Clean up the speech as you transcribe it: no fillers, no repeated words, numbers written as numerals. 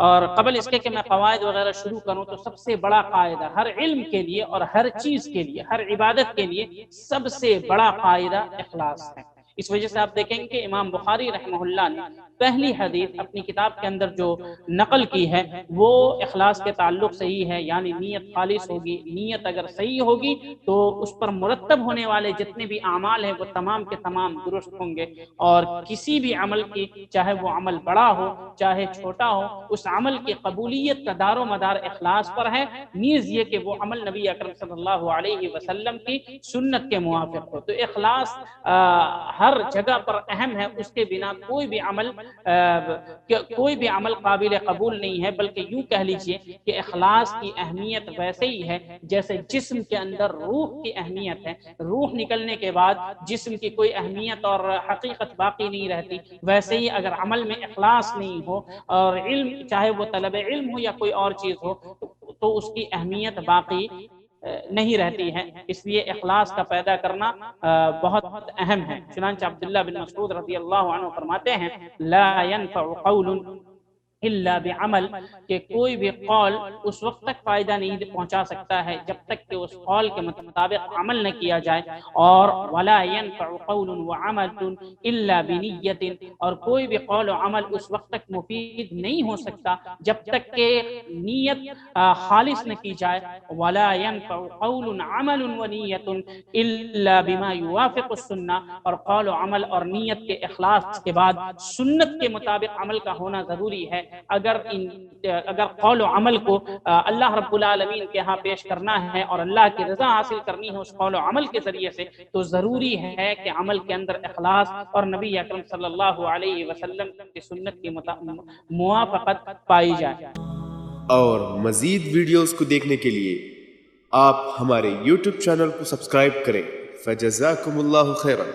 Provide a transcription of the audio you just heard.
اور قبل اس کے کہ میں قواعد وغیرہ شروع کروں تو سب سے بڑا قاعدہ ہر علم کے لیے اور ہر چیز کے لیے، ہر عبادت کے لیے سب سے بڑا قاعدہ اخلاص ہے۔ اس وجہ سے آپ دیکھیں گے کہ امام بخاری رحمہ اللہ نے پہلی حدیث اپنی کتاب کے اندر جو نقل کی ہے وہ اخلاص کے تعلق سے ہی ہے، یعنی نیت خالص ہوگی، نیت اگر صحیح ہوگی تو اس پر مرتب ہونے والے جتنے بھی اعمال ہیں وہ تمام کے تمام درست ہوں گے، اور کسی بھی عمل کی، چاہے وہ عمل بڑا ہو چاہے چھوٹا ہو، اس عمل کی قبولیت کا دار و مدار اخلاص پر ہے، نیز یہ کہ وہ عمل نبی اکرم صلی اللہ علیہ وسلم کی سنت کے موافق ہو۔ تو اخلاص ہر جگہ پر اہم ہے، اس کے بنا کوئی بھی عمل قابل قبول نہیں ہے، بلکہ یوں کہہ لیجئے کہ اخلاص کی اہمیت ویسے ہی ہے جیسے جسم کے اندر روح کی اہمیت ہے، روح نکلنے کے بعد جسم کی کوئی اہمیت اور حقیقت باقی نہیں رہتی، ویسے ہی اگر عمل میں اخلاص نہیں ہو اور علم، چاہے وہ طلب علم ہو یا کوئی اور چیز ہو، تو اس کی اہمیت باقی نہیں رہتی ہے۔ اس لیے اخلاص کا پیدا کرنا بہت اہم ہے۔ چنانچہ عبداللہ بن مسعود رضی اللہ عنہ فرماتے ہیں لا ينفع قول الا بعمل، کہ کوئی بھی قول اس وقت تک فائدہ نہیں پہنچا سکتا ہے جب تک کہ اس قول کے مطابق عمل نہ کیا جائے، اور ولا ينفع قول وعمل الا بنیت، اور کوئی بھی قول و عمل اس وقت تک مفید نہیں ہو سکتا جب تک کہ نیت خالص نہ کی جائے، ولا ينفع قول عمل ونیت الا بما يوافق السنہ، اور قول و عمل اور نیت کے اخلاص کے بعد سنت کے مطابق عمل کا ہونا ضروری ہے۔ اگر قول و عمل کو اللہ رب العالمین کے ہاں پیش کرنا ہے اور اللہ کی رضا حاصل کرنی ہے اس قول و عمل کے ذریعے سے، تو ضروری ہے کہ عمل کے اندر اخلاص اور نبی اکرم صلی اللہ علیہ وسلم کی سنت کی موافقت پائی جائے۔ اور مزید ویڈیوز کو دیکھنے کے لیے آپ ہمارے YouTube چینل کو سبسکرائب کریں۔ فجزاکم اللہ خیرا۔